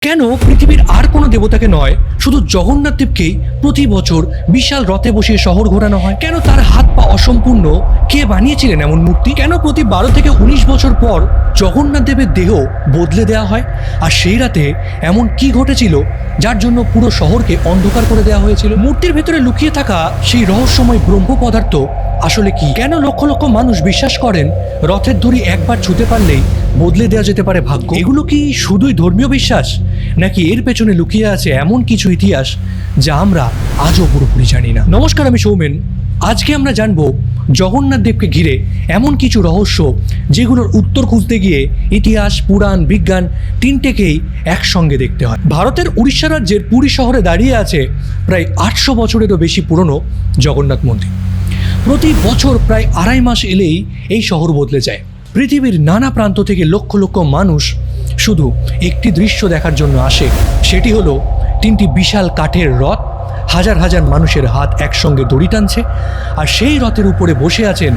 কেন পৃথিবীর আর কোনো দেবতাকে নয়, শুধু জগন্নাথ দেবকেই প্রতি বছর বিশাল রথে বসিয়ে শহর ঘোরানো হয়? কেন তার হাত পা অসম্পূর্ণ কে বানিয়েছিলেন এমন মূর্তি? কেন প্রতি 12 থেকে 19 বছর পর জগন্নাথ দেবের দেহ বদলে দেওয়া হয়? আর সেই রাতে এমন কি ঘটেছিল যার জন্য পুরো শহরকে অন্ধকার করে দেওয়া হয়েছিল? মূর্তির ভেতরে লুকিয়ে থাকা সেই রহস্যময় ব্রহ্ম পদার্থ আসলে কি? কেন লক্ষ লক্ষ মানুষ বিশ্বাস করেন রথের দড়ি একবার ছুঁতে পারলেই বদলে দেওয়া যেতে পারে ভাগ্য? এগুলো কি শুধুই ধর্মীয় বিশ্বাস, নাকি এর পেছনে লুকিয়ে আছে এমন কিছু ইতিহাস যা আমরা আজও পুরোপুরি জানি না? নমস্কার, আমি সৌমেন। আজকে আমরা জানবো জগন্নাথ দেবকে ঘিরে এমন কিছু রহস্য যেগুলোর উত্তর খুঁজতে গিয়ে ইতিহাস, পুরাণ, বিজ্ঞান তিনটেকেই একসঙ্গে দেখতে হয়। ভারতের উড়িষ্যা রাজ্যের পুরী শহরে দাঁড়িয়ে আছে প্রায় 800 বছরেরও বেশি পুরনো জগন্নাথ মন্দির। প্রতি বছর প্রায় 2.5 মাস এলেই এই শহর বদলে যায়। পৃথিবীর নানা প্রান্ত থেকে লক্ষ লক্ষ মানুষ শুধু একটি দৃশ্য দেখার জন্য আসে, সেটি হলো 3টি বিশাল কাঠের রথ। হাজার হাজার মানুষের হাত একসঙ্গে দড়ি টানছে, আর সেই রথের উপরে বসে আছেন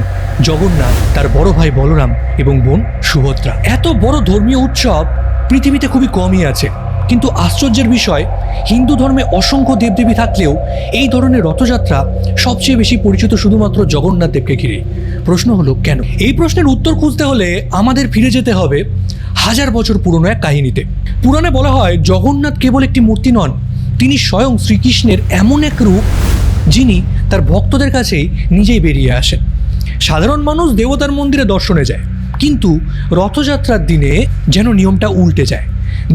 জগন্নাথ, তার বড় ভাই বলরাম এবং বোন সুভদ্রা। এত বড় ধর্মীয় উৎসব পৃথিবীতে খুবই কমই আছে, কিন্তু আশ্চর্যের বিষয়, হিন্দু ধর্মে অসংখ্য দেবদেবী থাকলেও এই ধরনের রথযাত্রা সবচেয়ে বেশি পরিচিত শুধুমাত্র জগন্নাথ দেবকে ঘিরে। প্রশ্ন হলো কেন? এই প্রশ্নের উত্তর খুঁজতে হলে আমাদের ফিরে যেতে হবে 1000 বছর পুরনো এক কাহিনীতে। পুরাণে বলা হয় জগন্নাথ কেবল একটি মূর্তি নন, তিনি স্বয়ং শ্রীকৃষ্ণের এমন এক রূপ যিনি তার ভক্তদের কাছেই নিজেই বেরিয়ে আসেন। সাধারণ মানুষ দেবতার মন্দিরে দর্শনে যায়, কিন্তু রথযাত্রার দিনে যেন নিয়মটা উল্টে যায়।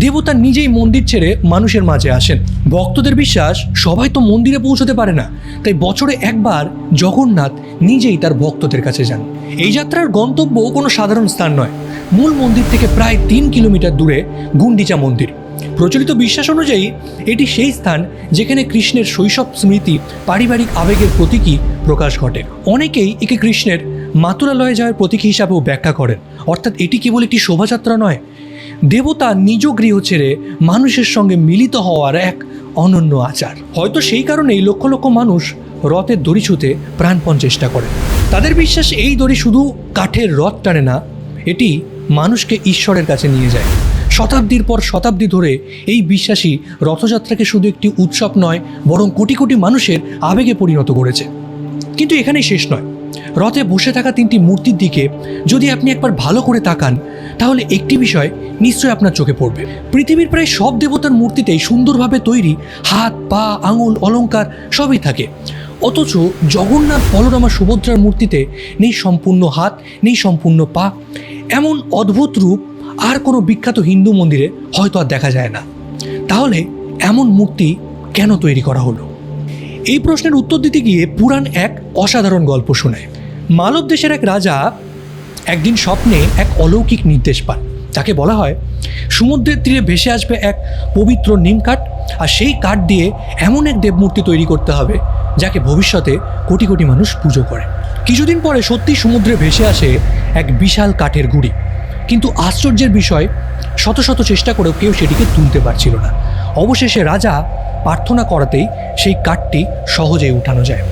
দেবতা নিজেই মন্দির ছেড়ে মানুষের মাঝে আসেন। ভক্তদের বিশ্বাস, সবাই তো মন্দিরে পৌঁছতে পারে না, তাই বছরে একবার জগন্নাথ নিজেই তার ভক্তদের কাছে যান। এই যাত্রার গন্তব্য কোনো সাধারণ স্থান নয়, মূল মন্দির থেকে প্রায় 3 কিলোমিটার দূরে গুন্ডিচা মন্দির। প্রচলিত বিশ্বাস অনুযায়ী এটি সেই স্থান যেখানে কৃষ্ণের শৈশব স্মৃতি, পারিবারিক আবেগের প্রতীকী প্রকাশ ঘটে। অনেকেই একে কৃষ্ণের মাতুলালয়ে যাওয়ার প্রতীক হিসাবেও ব্যাখ্যা করেন, অর্থাৎ এটি কেবল একটি শোভাযাত্রা নয়, দেবতা নিজ গৃহ ছেড়ে মানুষের সঙ্গে মিলিত হওয়ার এক অনন্য আচার। হয়তো সেই কারণেই লক্ষ লক্ষ মানুষ রথের দড়ি ছুঁতে প্রাণপণ চেষ্টা করে। তাদের বিশ্বাস, এই দড়ি শুধু কাঠের রথ টানে না, এটি মানুষকে ঈশ্বরের কাছে নিয়ে যায়। শতাব্দীর পর শতাব্দী ধরে এই বিশ্বাসী রথযাত্রাকে শুধু একটি উৎসব নয়, বরং কোটি কোটি মানুষের আবেগে পরিণত করেছে। কিন্তু এখানেই শেষ নয়। রথে বসে থাকা 3টি মূর্তির দিকে যদি আপনি একবার ভালো করে তাকান, তাহলে একটি বিষয় নিশ্চয়ই আপনার চোখে পড়বে। পৃথিবীর প্রায় সব দেবতার মূর্তিতেই সুন্দরভাবে তৈরি হাত, পা, আঙুল, অলংকার সবই থাকে, অথচ জগন্নাথ, বলরাম আর সুভদ্রার মূর্তিতে নেই সম্পূর্ণ হাত, নেই সম্পূর্ণ পা। এমন অদ্ভুত রূপ আর কোনো বিখ্যাত হিন্দু মন্দিরে হয়তো আর দেখা যায় না। তাহলে এমন মূর্তি কেন তৈরি করা হলো? এই প্রশ্নের উত্তর দিতে গিয়ে পুরাণ এক অসাধারণ গল্প শোনায়। মালব দেশের এক রাজা একদিন স্বপ্নে এক অলৌকিক নির্দেশ পান। তাকে বলা হয় সমুদ্রের তীরে ভেসে আসবে এক পবিত্র নিম কাঠ, আর সেই কাঠ দিয়ে এমন এক দেবমূর্তি তৈরি করতে হবে যাকে ভবিষ্যতে কোটি কোটি মানুষ পুজো করে। কিছুদিন পরে সত্যি সমুদ্রে ভেসে আসে এক বিশাল কাঠের গুঁড়ি, কিন্তু আশ্চর্যের বিষয়, শত শত চেষ্টা করেও কেউ সেটিকে তুলতে পারছিল না। অবশেষে রাজা প্রার্থনা করাতেই সেই কাঠটি সহজেই উঠানো যায়।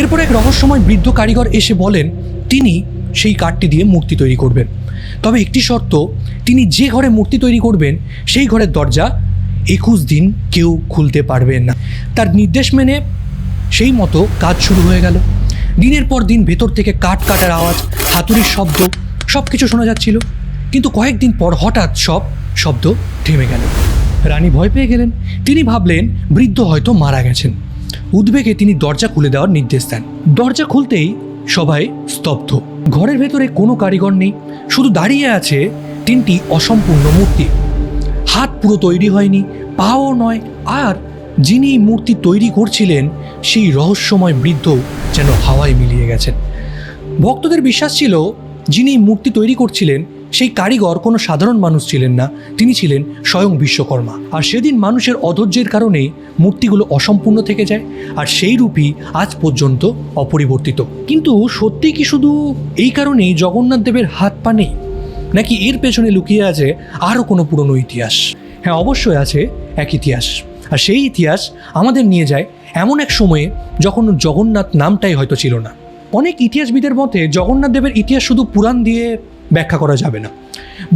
এরপর এক রহস্যময় বৃদ্ধ কারিগর এসে বলেন তিনি সেই কাঠটি দিয়ে মূর্তি তৈরি করবেন, তবে একটি শর্ত, তিনি যে ঘরে মূর্তি তৈরি করবেন সেই ঘরের দরজা 21 দিন কেউ খুলতে পারবেন না। তার নির্দেশ মেনে সেই মতো কাজ শুরু হয়ে গেল। দিনের পর দিন ভেতর থেকে কাঠ কাটার আওয়াজ, হাতুড়ির শব্দ সব কিছু শোনা যাচ্ছিল, কিন্তু কয়েকদিন পর হঠাৎ সব শব্দ থেমে গেল। রানী ভয় পেয়ে গেলেন। তিনি ভাবলেন বৃদ্ধ হয়তো মারা গেছেন। উদ্বেগে তিনি দরজা খুলে দেওয়ার নির্দেশ দেন। দরজা খুলতেই সবাই স্তব্ধ। ঘরের ভেতরে কোনো কারিগর নেই, শুধু দাঁড়িয়ে আছে 3টি অসম্পূর্ণ মূর্তি। হাত পুরো তৈরি হয়নি, পাও নয়, আর যিনি মূর্তি তৈরি করছিলেন সেই রহস্যময় বৃদ্ধ যেন হাওয়ায় মিলিয়ে গেছেন। ভক্তদের বিশ্বাস ছিল যিনি মূর্তি তৈরি করছিলেন সেই কারিগর কোনো সাধারণ মানুষ ছিলেন না, তিনি ছিলেন স্বয়ং বিশ্বকর্মা। আর সেদিন মানুষের অধৈর্যের কারণে মূর্তিগুলো অসম্পূর্ণ থেকে যায়, আর সেই রূপই আজ পর্যন্ত অপরিবর্তিত। কিন্তু সত্যি কি শুধু এই কারণেই জগন্নাথ দেবের হাত পা নেই, নাকি এর পেছনে লুকিয়ে আছে আরও কোনো পুরনো ইতিহাস? হ্যাঁ, অবশ্যই আছে এক ইতিহাস, আর সেই ইতিহাস আমাদের নিয়ে যায় এমন এক সময়ে যখন জগন্নাথ নামটাই হয়তো ছিল না। অনেক ইতিহাসবিদের মতে জগন্নাথ দেবের ইতিহাস শুধু পুরাণ দিয়ে ব্যাখ্যা করা যাবে না,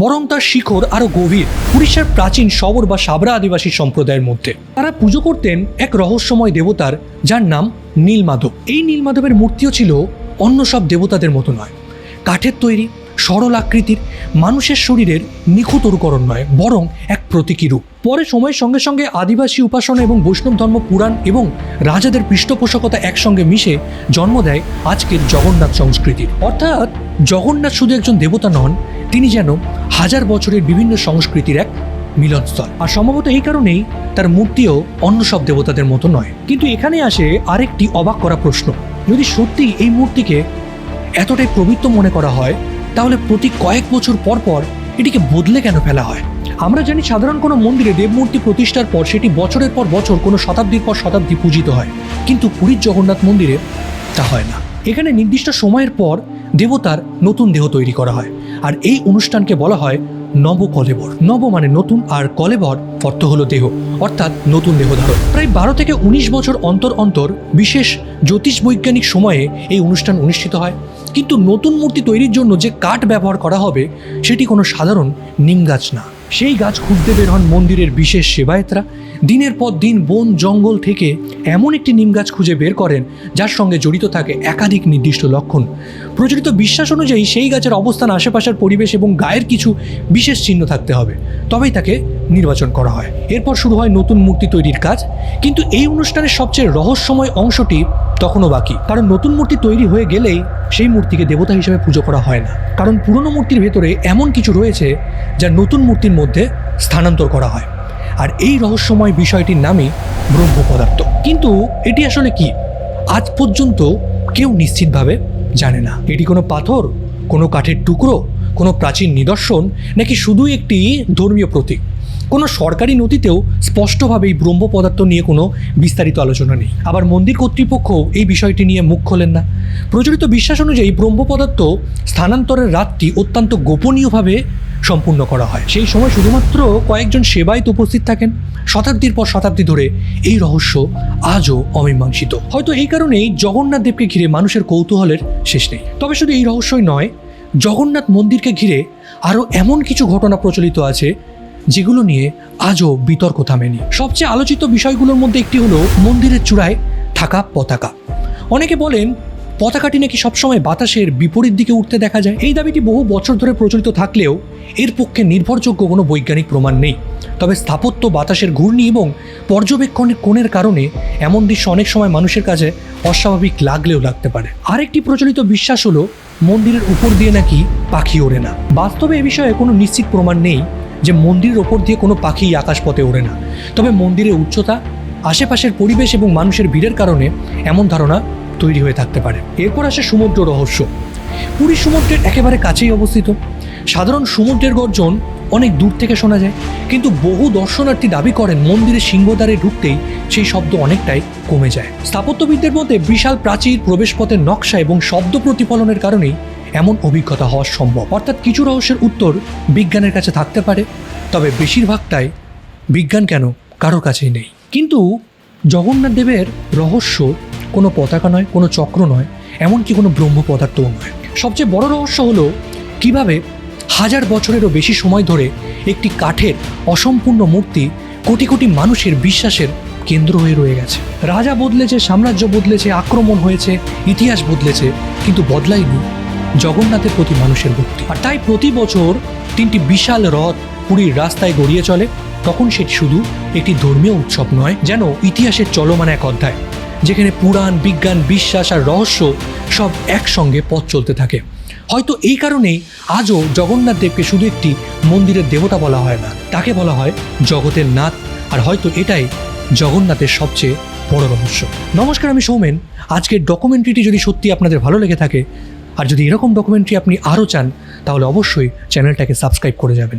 বরং তার শিখর আরও গভীর উড়িষ্যার প্রাচীন শবর বা সাবরা আদিবাসী সম্প্রদায়ের মধ্যে। তারা পুজো করতেন এক রহস্যময় দেবতার, যার নাম নীলমাধব। এই নীলমাধবের মূর্তিও ছিল অন্য সব দেবতাদের মতো নয়, কাঠের তৈরি, সরল আকৃতির, মানুষের শরীরের নিখুঁত অনুকরণ নয়, বরং এক প্রতীকী রূপ। পরে সময়ের সঙ্গে সঙ্গে আদিবাসী উপাসনা এবং বৈষ্ণব ধর্ম, পুরাণ এবং রাজাদের পৃষ্ঠপোষকতা একসঙ্গে মিশে জন্ম দেয় আজকের জগন্নাথ সংস্কৃতির। অর্থাৎ জগন্নাথ শুধু একজন দেবতা নন, তিনি যেন হাজার বছরের বিভিন্ন সংস্কৃতির এক মিলনস্থল। আর সম্ভবত এই কারণেই তার মূর্তিও অন্য সব দেবতাদের মতো নয়। কিন্তু এখানে আসে আরেকটি অবাক করা প্রশ্ন, যদি সত্যি এই মূর্তিকে এতটাই পবিত্র মনে করা হয়, তাহলে প্রতি কয়েক বছর পর পর এটিকে বদলে কেন ফেলা হয়? আমরা জানি সাধারণ কোনো মন্দিরে দেবমূর্তি প্রতিষ্ঠার পর সেটি বছরের পর বছর, কোনো শতাব্দীর পর শতাব্দী পূজিত হয়, কিন্তু পুরীর জগন্নাথ মন্দিরে তা হয় না। এখানে নির্দিষ্ট সময়ের পর দেবতার নতুন দেহ তৈরি করা হয়, আর এই অনুষ্ঠানকে বলা হয় নবকলেবর। নব মানে নতুন, আর কলেবর অর্থ হলো দেহ, অর্থাৎ নতুন দেহ ধারণ। প্রায় 12 থেকে 19 বছর অন্তর অন্তর বিশেষ জ্যোতিষ বৈজ্ঞানিক সময়ে এই অনুষ্ঠান অনুষ্ঠিত হয়। কিন্তু নতুন মূর্তি তৈরির জন্য যে কাঠ ব্যবহার করা হবে সেটি কোনো সাধারণ নিম গাছ না। সেই গাছ খুঁজতে বের হন মন্দিরের বিশেষ সেবায়েতরা। দিনের পর দিন বন জঙ্গল থেকে এমন একটি নিম গাছ খুঁজে বের করেন যার সঙ্গে জড়িত থাকে একাধিক নির্দিষ্ট লক্ষণ। প্রচলিত বিশ্বাস অনুযায়ী সেই গাছের অবস্থান, আশেপাশের পরিবেশ এবং গায়ের কিছু বিশেষ চিহ্ন থাকতে হবে, তবেই তাকে নির্বাচন করা হয়। এরপর শুরু হয় নতুন মূর্তি তৈরির কাজ। কিন্তু এই অনুষ্ঠানের সবচেয়ে রহস্যময় অংশটি তখনও বাকি, কারণ নতুন মূর্তি তৈরি হয়ে গেলেই সেই মূর্তিকে দেবতা হিসেবে পুজো করা হয় না, কারণ পুরনো মূর্তির ভেতরে এমন কিছু রয়েছে যা নতুন মূর্তির মধ্যে স্থানান্তর করা হয়। আর এই রহস্যময় বিষয়টির নামই ব্রহ্ম পদার্থ। কিন্তু এটি আসলে কি, আজ পর্যন্ত কেউ নিশ্চিতভাবে জানে না। এটি কোনো পাথর, কোনো কাঠের টুকরো, কোনো প্রাচীন নিদর্শন, নাকি শুধু একটি ধর্মীয় প্রতীক? কোনো সরকারি নথিতেও স্পষ্টভাবে এই ব্রহ্ম পদার্থ নিয়ে কোনো বিস্তারিত আলোচনা নেই। আবার মন্দির কর্তৃপক্ষ এই বিষয়টি নিয়ে মুখ খোলেন না। প্রচলিত বিশ্বাস অনুযায়ী ব্রহ্ম পদার্থ স্থানান্তরের রাতটি অত্যন্ত গোপনীয়ভাবে সম্পূর্ণ করা হয়। সেই সময় শুধুমাত্র কয়েকজন সেবায়েত উপস্থিত থাকেন। শতাব্দীর পর শতাব্দী ধরে এই রহস্য আজও অমীমাংসিত। হয়তো এই কারণেই জগন্নাথ দেবকে ঘিরে মানুষের কৌতূহলের শেষ নেই। তবে শুধু এই রহস্যই নয়, জগন্নাথ মন্দিরকে ঘিরে আরও এমন কিছু ঘটনা প্রচলিত আছে যেগুলো নিয়ে আজও বিতর্ক থামেনি। সবচেয়ে আলোচিত বিষয়গুলোর মধ্যে একটি হলো মন্দিরের চূড়ায় থাকা পতাকা। অনেকে বলেন পতাকাটি নাকি সবসময় বাতাসের বিপরীত দিকে উঠতে দেখা যায়। এই দাবিটি বহু বছর ধরে প্রচলিত থাকলেও এর পক্ষে নির্ভরযোগ্য কোনো বৈজ্ঞানিক প্রমাণ নেই। তবে স্থাপত্য, বাতাসের ঘূর্ণি এবং পর্যবেক্ষণের কোণের কারণে এমন দৃশ্য অনেক সময় মানুষের কাছে অস্বাভাবিক লাগলেও লাগতে পারে। আরেকটি প্রচলিত বিশ্বাস হলো মন্দিরের উপর দিয়ে নাকি পাখি ওড়ে না। বাস্তবে এ বিষয়ে কোনো নিশ্চিত প্রমাণ নেই যে মন্দিরের ওপর দিয়ে কোনো পাখি আকাশপথে ওড়ে না। তবে মন্দিরের উচ্চতা, আশেপাশের পরিবেশ এবং মানুষের ভিড়ের কারণে এমন ধারণা তৈরি হয়ে থাকতে পারে। এরপর আসে সমুদ্র রহস্য। পুরী সমুদ্রের একেবারে কাছেই অবস্থিত। সাধারণ সমুদ্রের গর্জন অনেক দূর থেকে শোনা যায়, কিন্তু বহু দর্শনার্থী দাবি করেন মন্দিরের সিংহদ্বারে ঢুকতেই সেই শব্দ অনেকটাই কমে যায়। স্থাপত্যবিদদের মতে বিশাল প্রাচীর, প্রবেশপথের নকশা এবং শব্দ প্রতিফলনের কারণেই এমন অভিজ্ঞতা হওয়া সম্ভব। অর্থাৎ কিছু রহস্যের উত্তর বিজ্ঞানের কাছে থাকতে পারে, তবে বেশিরভাগটাই বিজ্ঞান কেন কারোর কাছেই নেই। কিন্তু জগন্নাথ দেবের রহস্য কোনো পতাকা নয়, কোনো চক্র নয়, এমনকি কোনো ব্রহ্ম পদার্থও নয়। সবচেয়ে বড় রহস্য হলো কিভাবে হাজার বছরেরও বেশি সময় ধরে একটি কাঠের অসম্পূর্ণ মূর্তি কোটি কোটি মানুষের বিশ্বাসের কেন্দ্র হয়ে রয়ে গেছে। রাজা বদলেছে, সাম্রাজ্য বদলেছে, আক্রমণ হয়েছে, ইতিহাস বদলেছে, কিন্তু বদলায়নি জগন্নাথের প্রতি মানুষের ভক্তি। আর তাই প্রতি বছর 3টি বিশাল রথ পুরীর রাস্তায় গড়িয়ে চলে। তখন সেটি শুধু একটি ধর্মীয় উৎসব নয়, যেন ইতিহাসের চলমান এক অধ্যায়, যেখানে পুরাণ, বিজ্ঞান, বিশ্বাস আর রহস্য সব একসঙ্গে পথ চলতে থাকে। হয়তো এই কারণেই আজও জগন্নাথ দেবকে শুধু একটি মন্দিরের দেবতা বলা হয় না, তাকে বলা হয় জগতের নাথ। আর হয়তো এটাই জগন্নাথের সবচেয়ে বড় রহস্য। নমস্কার, আমি সৌমেন। আজকের ডকুমেন্টারিটি যদি সত্যি আপনাদের ভালো লেগে থাকে, আর যদি এরকম ডকুমেন্টারি আপনি আরও চান, তাহলে অবশ্যই চ্যানেলটাকে সাবস্ক্রাইব করে যাবেন।